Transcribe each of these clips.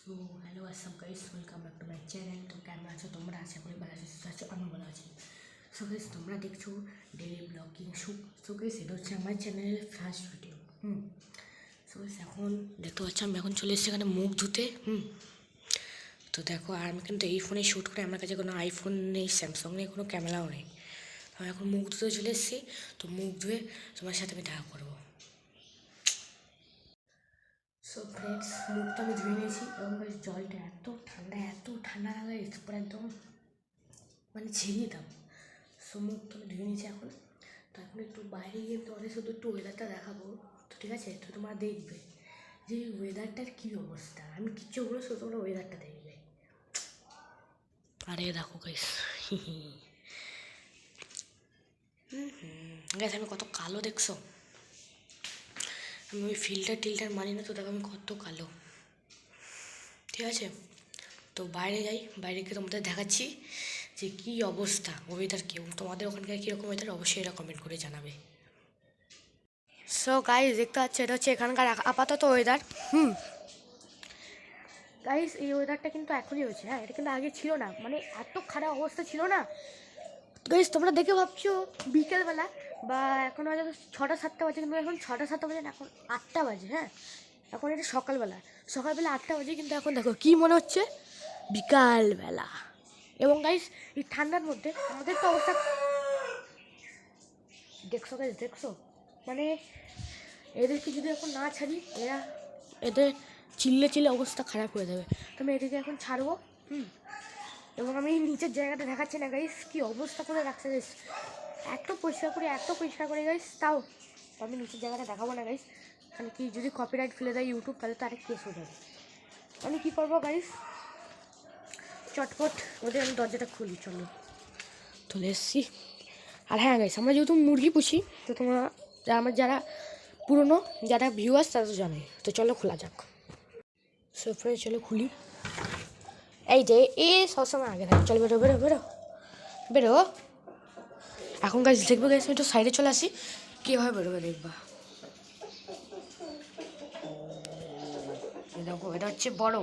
So hello আসসালাম guys, welcome back to my channel. তো কেমন আছো তোমরা? আশা করি ভালো আছো, সুস্থ আছো, আমি ভালো আছি। সো গাইস, তোমরা দেখছো ডেইলি ব্লগিং সো গাইস, এটা হচ্ছে আমার চ্যানেলের ফার্স্ট ভিডিও। সো গাইস, এখন দেখতে পাচ্ছ আমি এখন চলে এসেছি এখানে মুখ ধুতে। তো দেখো, আর আমি কিন্তু এই ফোনে শ্যুট করে, আমার কাছে কোনো আইফোন নেই, স্যামসাং নেই, কোনো ক্যামেরাও নেই। আমি এখন মুখ ধুতে চলে এসেছি। তো মুখ ধুয়ে তোমার সাথে আমি দেখা করবো। সো ফ্রেন্ডস, মুখটা আমি ধুয়ে নিয়েছি এবং বেশ জলটা এত ঠান্ডা লাগে, পুরো একদম মানে ঝিঙে দাম। সো মুখটা আমি ধুয়ে নিয়েছি এখন। তো এখন একটু বাইরে গিয়ে তোমাদের শুধু একটু ওয়েদারটা দেখাবো। তো ঠিক আছে, তো তোমরা দেখবে যে ওয়েদারটার কী অবস্থা। আমি কিচ্ছু বলো, শুধু তোমরা ওয়েদারটা দেখবে। আরে দেখো গাইস, গাইস আমি কত কালো দেখছো? আমি ওই ফিল্টার মানি না, তো দেখো আমি কত কালো। ঠিক আছে, তো বাইরে যাই, বাইরে গিয়ে তোমাদের দেখাচ্ছি যে কী অবস্থা ওয়েদার, কেউ তোমাদের ওখানকার কীরকম ওয়েদার অবশ্যই এটা কমেন্ট করে জানাবে। সো গাইস, দেখতে পাচ্ছ এটা হচ্ছে এখানকার আপাতত ওয়েদার। গাইস, এই ওয়েদারটা কিন্তু এখনই হয়েছে, হ্যাঁ, এটা কিন্তু আগে ছিল না, মানে এত খারাপ অবস্থা ছিল না। গাইস তোমরা দেখে ভাবছো বিকেলবেলা বা এখন বাজে 6টা 7টা বাজে, কিন্তু এখন 6টা 7টা বাজে না, এখন 8টা বাজে। হ্যাঁ, এখন এটা সকালবেলা 8টা বাজে, কিন্তু এখন দেখো কী মনে হচ্ছে বিকালবেলা। এবং গাইস, এই ঠান্ডার মধ্যে আমাদের তো অবস্থা দেখছো গাইস, দেখছো মানে এদেরকে যদি এখন না ছাড়ি, এদের চিল্লে অবস্থা খারাপ হয়ে যাবে। তো আমি এদেরকে এখন ছাড়বো। এবং আমি নিচের জায়গাটা দেখাচ্ছি না গাইস, কী অবস্থা করে রাখছে গাইস, এত পরিষ্কার করে গাইস। তাও আমি নিচের জায়গাটা দেখাবো না গাইস, মানে কি যদি কপিরাইট ফেলে দেয় ইউটিউব, তাহলে তো আরেক কেস হয়ে যাবে। আমি কী করবো গাইস, চটপট ওদের আমি দরজাটা খুলি, চলে এসছি। আর হ্যাঁ গাইস, আমরা যেহেতু মুরগি পুষি, তো তোমরা আমার যারা পুরনো যারা ভিউয়ার্স তারা তো জানে। তো চলো খোলা যাক। সো ফ্রেন্ডস, চলো খুলি। এই যে সবসময় আগে থাকে, চলো বেরো বেরো বেরো বেরো। এখন গাইস দেখবে গাইস, আমি একটু সাইডে চলে আসি, কীভাবে বেরোবে দেখবা। দেখো, এটা হচ্ছে বড়,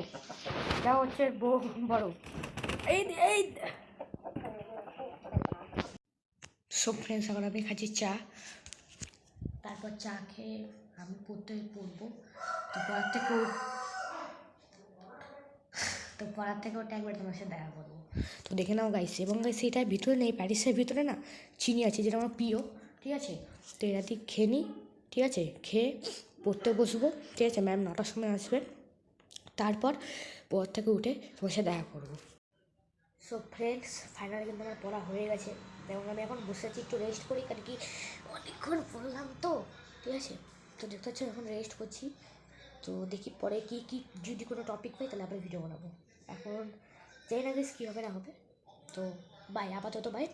এটা হচ্ছে বড়। এই এই সব ফ্রেন্ডস, এখন আমি খাচ্ছি চা। তারপর চা খেয়ে আমি পড়বো। তো পড়ার থেকে ওটা একবার তোমার সাথে দেখা করবো। তো দেখে নাও গাইস, এবং গাইস এটার ভিতরে নেই, প্যারিসের ভিতরে না চিনি আছে, যেটা আমার প্রিয়। ঠিক আছে, তো এটা দিয়ে খেয়ে নিই। ঠিক আছে, খেয়ে পড়তে বসবো। ঠিক আছে, ম্যাম 9টার সময় আসবে, তারপর পর থেকে উঠে তোমার সাথে দেখা করবো। সো ফ্রেন্ডস, ফাইনালি কিন্তু আমার পড়া হয়ে গেছে এবং আমি এখন বসে আছি একটু রেস্ট করি, কারণ কি অনেকক্ষণ পড়লাম তো। ঠিক আছে, তো দেখতে হচ্ছে এখন রেস্ট করছি। তো দেখি পরে কি যদি কোনো টপিক পাই তাহলে আবার ভিডিও বানাবো। এখন জানি না গেস কী হবে না হবে। তো বাই, আপাতত বাই।